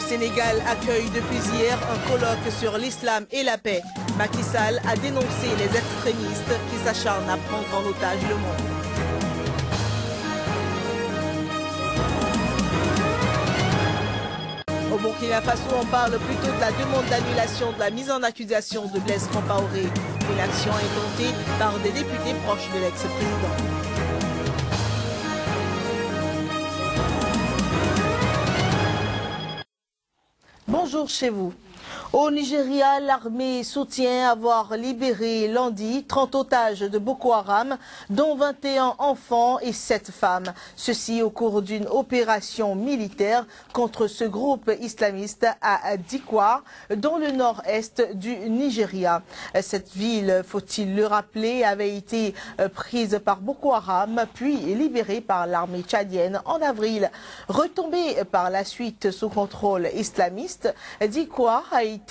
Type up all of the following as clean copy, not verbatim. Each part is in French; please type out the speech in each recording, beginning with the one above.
Sénégal accueille depuis hier un colloque sur l'islam et la paix. Macky Sall a dénoncé les extrémistes qui s'acharnent à prendre en otage le monde. Au Burkina Faso, on parle plutôt de la demande d'annulation de la mise en accusation de Blaise Compaoré. Une action intentée par des députés proches de l'ex-président. Bonjour chez vous. Au Nigeria, l'armée soutient avoir libéré lundi 30 otages de Boko Haram, dont 21 enfants et 7 femmes. Ceci au cours d'une opération militaire contre ce groupe islamiste à Dikwa, dans le nord-est du Nigeria. Cette ville, faut-il le rappeler, avait été prise par Boko Haram, puis libérée par l'armée tchadienne en avril. Retombée par la suite sous contrôle islamiste, Dikwa a été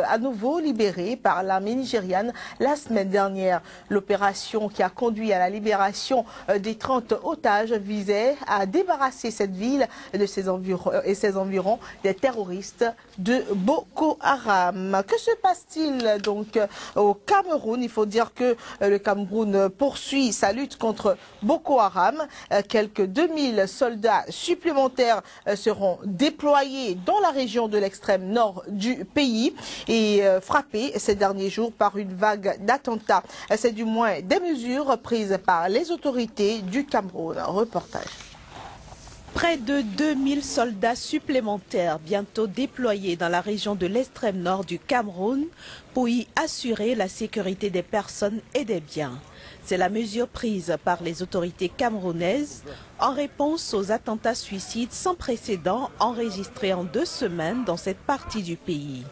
à nouveau libéré par l'armée nigériane la semaine dernière. L'opération qui a conduit à la libération des 30 otages visait à débarrasser cette ville de ses environs des terroristes de Boko Haram. Que se passe-t-il donc au Cameroun? Il faut dire que le Cameroun poursuit sa lutte contre Boko Haram. Quelques 2000 soldats supplémentaires seront déployés dans la région de l'extrême nord du pays et frappés ces derniers jours par une vague d'attentats. C'est du moins des mesures prises par les autorités du Cameroun. Reportage. Près de 2000 soldats supplémentaires bientôt déployés dans la région de l'extrême nord du Cameroun pour y assurer la sécurité des personnes et des biens. C'est la mesure prise par les autorités camerounaises en réponse aux attentats suicides sans précédent enregistrés en 2 semaines dans cette partie du pays.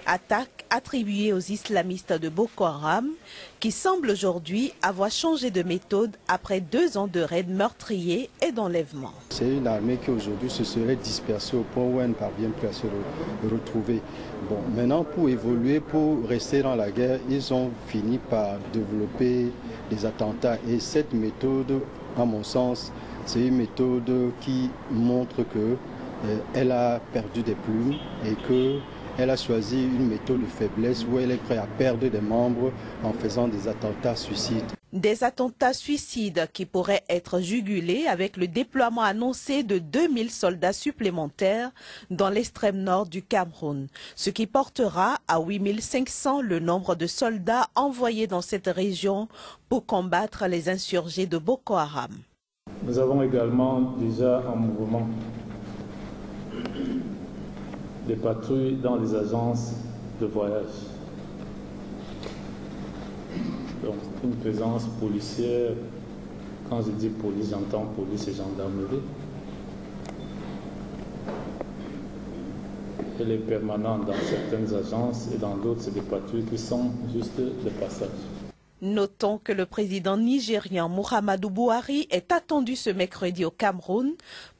Attaque attribuée aux islamistes de Boko Haram qui semblent aujourd'hui avoir changé de méthode après 2 ans de raids meurtriers et d'enlèvements. C'est une armée qui aujourd'hui se serait dispersée au point où elle ne parvient plus à se retrouver. Bon, maintenant pour évoluer, pour rester dans la guerre, ils ont fini par développer des attentats et cette méthode, à mon sens, c'est une méthode qui montre qu'elle a perdu des plumes et qu'elle a choisi une méthode de faiblesse où elle est prête à perdre des membres en faisant des attentats suicides. Des attentats suicides qui pourraient être jugulés avec le déploiement annoncé de 2000 soldats supplémentaires dans l'extrême nord du Cameroun, ce qui portera à 8500 le nombre de soldats envoyés dans cette région pour combattre les insurgés de Boko Haram. Nous avons également déjà en mouvement des patrouilles dans les agences de voyage. Donc une présence policière, quand je dis police, j'entends police et gendarmerie. Elle est permanente dans certaines agences et dans d'autres, c'est des patrouilles qui sont juste de passage. Notons que le président nigérian Muhammadu Buhari est attendu ce mercredi au Cameroun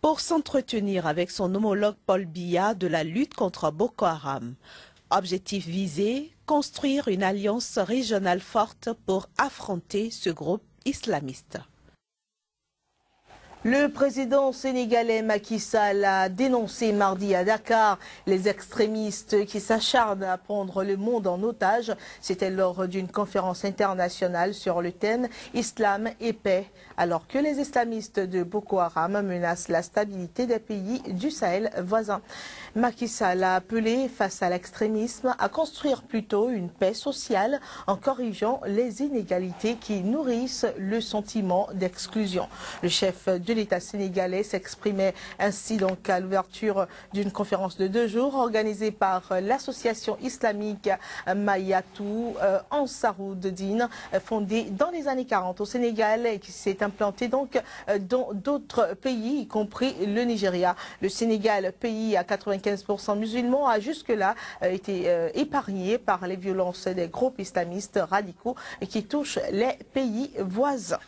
pour s'entretenir avec son homologue Paul Biya de la lutte contre Boko Haram. Objectif visé, construire une alliance régionale forte pour affronter ce groupe islamiste. Le président sénégalais Macky Sall a dénoncé mardi à Dakar les extrémistes qui s'acharnent à prendre le monde en otage. C'était lors d'une conférence internationale sur le thème Islam et paix, alors que les islamistes de Boko Haram menacent la stabilité des pays du Sahel voisin. Macky Sall a appelé, face à l'extrémisme, à construire plutôt une paix sociale en corrigeant les inégalités qui nourrissent le sentiment d'exclusion. Le chef de l'État sénégalais s'exprimait ainsi donc à l'ouverture d'une conférence de 2 jours organisée par l'association islamique Mayatou Ansaroud-Din, fondée dans les années 40 au Sénégal et qui s'est implantée donc dans d'autres pays, y compris le Nigeria. Le Sénégal, pays à 95% musulmans, a jusque-là été épargné par les violences des groupes islamistes radicaux qui touchent les pays voisins.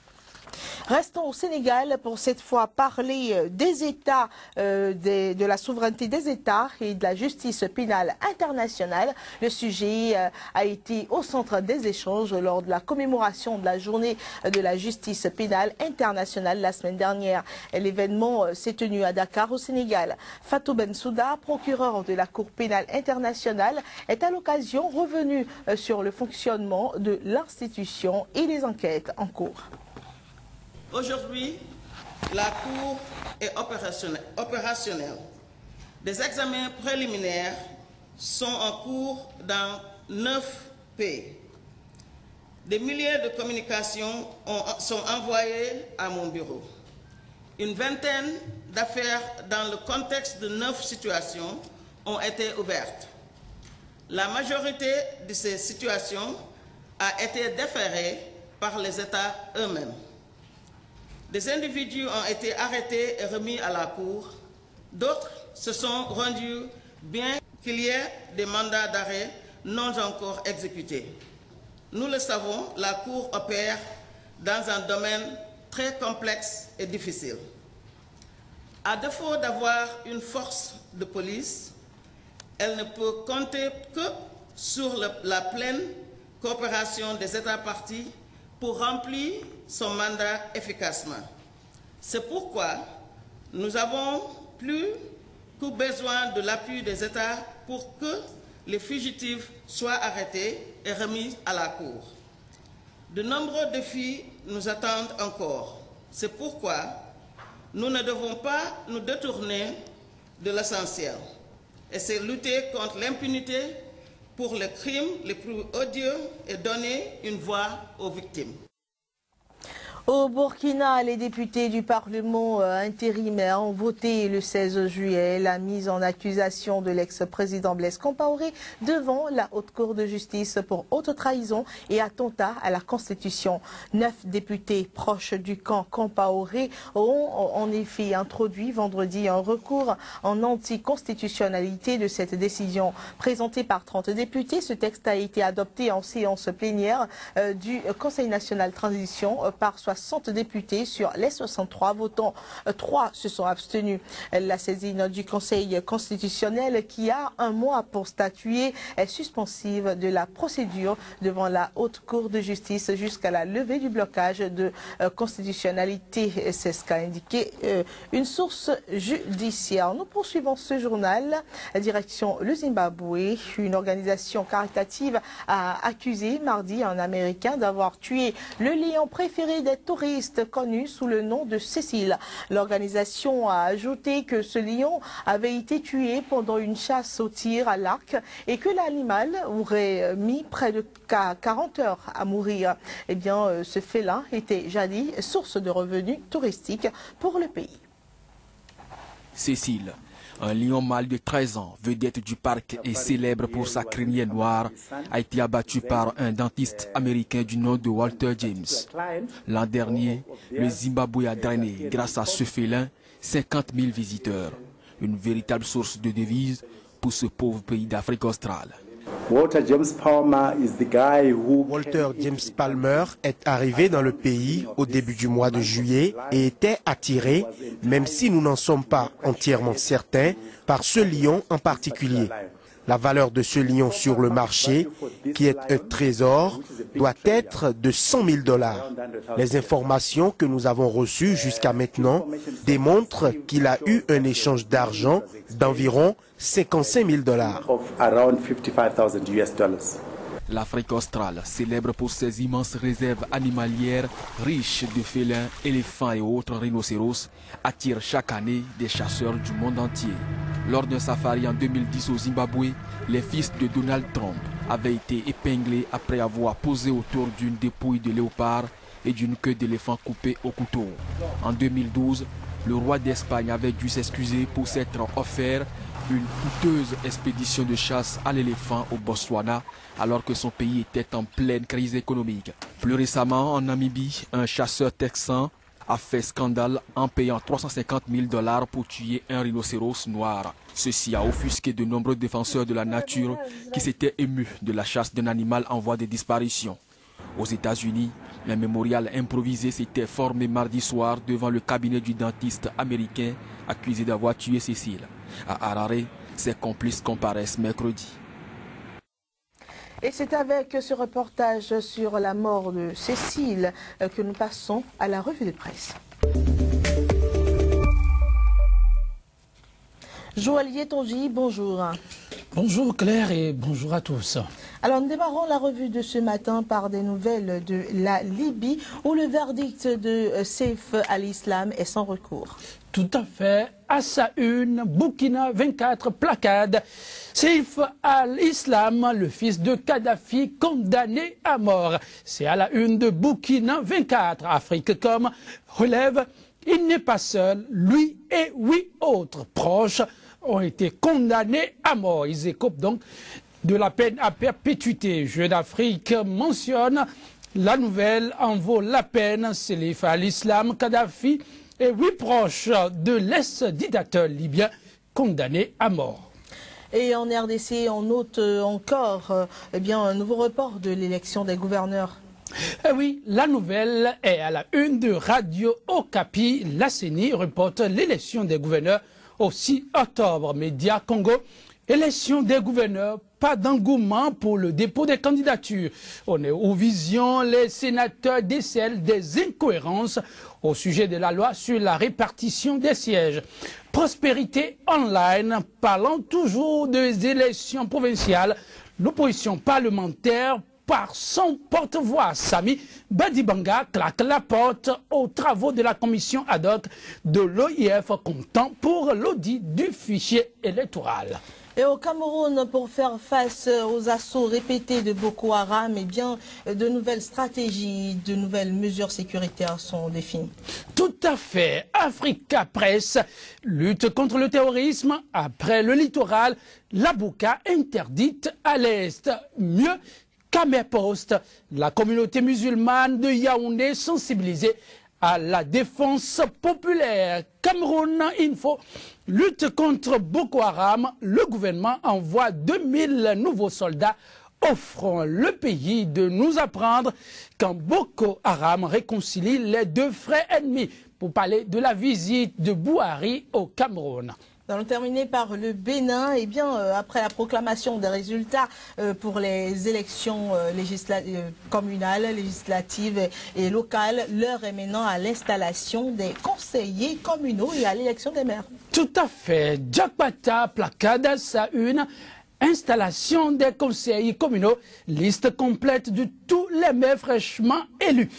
Restons au Sénégal pour cette fois parler des États, de la souveraineté des États et de la justice pénale internationale. Le sujet a été au centre des échanges lors de la commémoration de la journée de la justice pénale internationale la semaine dernière. L'événement s'est tenu à Dakar au Sénégal. Fatou Bensouda, procureur de la Cour pénale internationale, est à l'occasion revenu sur le fonctionnement de l'institution et les enquêtes en cours. Aujourd'hui, la Cour est opérationnelle. Des examens préliminaires sont en cours dans 9 pays. Des milliers de communications sont envoyées à mon bureau. Une vingtaine d'affaires dans le contexte de 9 situations ont été ouvertes. La majorité de ces situations a été déférée par les États eux-mêmes. Des individus ont été arrêtés et remis à la Cour. D'autres se sont rendus bien qu'il y ait des mandats d'arrêt non encore exécutés. Nous le savons, la Cour opère dans un domaine très complexe et difficile. À défaut d'avoir une force de police, elle ne peut compter que sur la pleine coopération des États parties pour remplir son mandat efficacement. C'est pourquoi nous avons plus que besoin de l'appui des États pour que les fugitifs soient arrêtés et remis à la Cour. De nombreux défis nous attendent encore. C'est pourquoi nous ne devons pas nous détourner de l'essentiel. Et c'est lutter contre l'impunité pour les crimes les plus odieux et donner une voix aux victimes. Au Burkina, les députés du Parlement intérimaire ont voté le 16 juillet la mise en accusation de l'ex-président Blaise Compaoré devant la Haute Cour de justice pour haute trahison et attentat à la Constitution. 9 députés proches du camp Compaoré ont en effet introduit vendredi un recours en anticonstitutionnalité de cette décision. Présenté par 30 députés, ce texte a été adopté en séance plénière du Conseil national de transition par 60 députés sur les 63 votants. 3 se sont abstenus. La saisine du Conseil constitutionnel qui a un mois pour statuer est suspensive de la procédure devant la Haute Cour de justice jusqu'à la levée du blocage de constitutionnalité. C'est ce qu'a indiqué une source judiciaire. Nous poursuivons ce journal. Direction le Zimbabwe. Une organisation caritative a accusé mardi un Américain d'avoir tué le lion préféré des touristes connu sous le nom de Cécile. L'organisation a ajouté que ce lion avait été tué pendant une chasse au tir à l'arc et que l'animal aurait mis près de 40 heures à mourir. Eh bien, ce félin était jadis source de revenus touristiques pour le pays. Cécile, un lion mâle de 13 ans, vedette du parc et célèbre pour sa crinière noire, a été abattu par un dentiste américain du nom de Walter James. L'an dernier, le Zimbabwe a drainé, grâce à ce félin, 50 000 visiteurs. Une véritable source de devises pour ce pauvre pays d'Afrique australe. Walter James Palmer est arrivé dans le pays au début du mois de juillet et était attiré, même si nous n'en sommes pas entièrement certains, par ce lion en particulier. La valeur de ce lion sur le marché, qui est un trésor, doit être de 100 000 $. Les informations que nous avons reçues jusqu'à maintenant démontrent qu'il a eu un échange d'argent d'environ 55 000 $. L'Afrique australe, célèbre pour ses immenses réserves animalières riches de félins, éléphants et autres rhinocéros, attire chaque année des chasseurs du monde entier. Lors d'un safari en 2010 au Zimbabwe, les fils de Donald Trump avaient été épinglés après avoir posé autour d'une dépouille de léopard et d'une queue d'éléphant coupée au couteau. En 2012, le roi d'Espagne avait dû s'excuser pour s'être offert une coûteuse expédition de chasse à l'éléphant au Botswana alors que son pays était en pleine crise économique. Plus récemment, en Namibie, un chasseur texan a fait scandale en payant 350 000 $ pour tuer un rhinocéros noir. Ceci a offusqué de nombreux défenseurs de la nature qui s'étaient émus de la chasse d'un animal en voie de disparition. Aux États-Unis, Le mémorial improvisé s'était formé mardi soir devant le cabinet du dentiste américain accusé d'avoir tué Cécile. À Harare, ses complices comparaissent mercredi. Et c'est avec ce reportage sur la mort de Cécile que nous passons à la revue de presse. Joël Tongi, bonjour. Bonjour Claire et bonjour à tous. Alors nous démarrons la revue de ce matin par des nouvelles de la Libye où le verdict de Saif al-Islam est sans recours. Tout à fait. À sa une, Burkina 24 placade. Saif al-Islam, le fils de Kadhafi, condamné à mort. C'est à la une de Burkina 24. Afrique.com relève, il n'est pas seul. Lui et 8 autres proches ont été condamnés à mort. Ils écopent donc de la peine à perpétuité. Jeune d'Afrique mentionne la nouvelle en vaut la peine. Saif al-Islam, Kadhafi et 8 proches de l'ex-dictateur libyen condamnés à mort. Et en RDC, on note encore un nouveau report de l'élection des gouverneurs. Eh oui, la nouvelle est à la une de Radio Okapi. La CENI reporte l'élection des gouverneurs au 6 octobre. Média Congo, élection des gouverneurs, pas d'engouement pour le dépôt des candidatures. On est aux visions, les sénateurs décèlent des incohérences au sujet de la loi sur la répartition des sièges. Prospérité online, parlant toujours des élections provinciales, l'opposition parlementaire par son porte-voix, Sami Badibanga, claque la porte aux travaux de la commission ad hoc de l'OIF comptant pour l'audit du fichier électoral. Et au Cameroun, pour faire face aux assauts répétés de Boko Haram, de nouvelles stratégies, de nouvelles mesures sécuritaires sont définies. Tout à fait. Africa Press lutte contre le terrorisme. Après le littoral, la bouca interdite à l'Est. Mieux qu'Amer Post, la communauté musulmane de Yaoundé sensibilisée à la défense populaire. Cameroun Info lutte contre Boko Haram. Le gouvernement envoie 2000 nouveaux soldats au front. Le pays de nous apprendre quand Boko Haram réconcilie les deux frères ennemis pour parler de la visite de Buhari au Cameroun. Nous allons terminer par le Bénin. Après la proclamation des résultats pour les élections communales, législatives et locales, l'heure est maintenant à l'installation des conseillers communaux et à l'élection des maires. Tout à fait. Diakbata placade à sa une. Installation des conseillers communaux, liste complète de tous les maires fraîchement élus.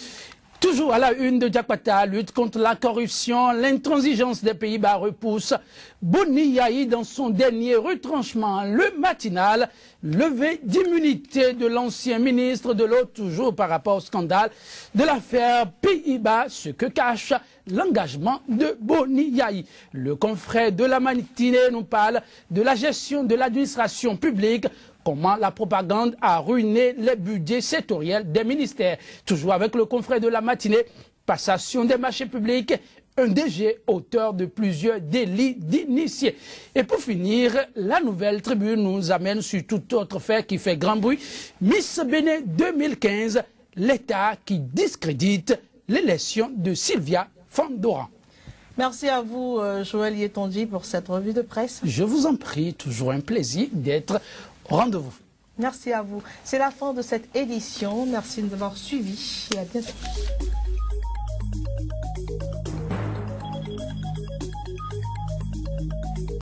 Toujours à la une de Diakbata, lutte contre la corruption, l'intransigeance des Pays-Bas repousse. Boni Yahi dans son dernier retranchement, le matinal, levée d'immunité de l'ancien ministre de l'eau, toujours par rapport au scandale de l'affaire Pays-Bas, ce que cache l'engagement de Boni Yahi. Le confrère de la matinée nous parle de la gestion de l'administration publique, comment la propagande a ruiné les budgets sectoriels des ministères. Toujours avec le confrère de la matinée, passation des marchés publics, un DG auteur de plusieurs délits d'initiés. Et pour finir, la nouvelle tribune nous amène sur tout autre fait qui fait grand bruit. Miss Bénin 2015, l'État qui discrédite l'élection de Sylvia Fandoran. Merci à vous, Joël Yetonji, pour cette revue de presse. Je vous en prie, toujours un plaisir d'être au rendez-vous. Merci à vous. C'est la fin de cette édition. Merci de nous avoir suivis et à bientôt.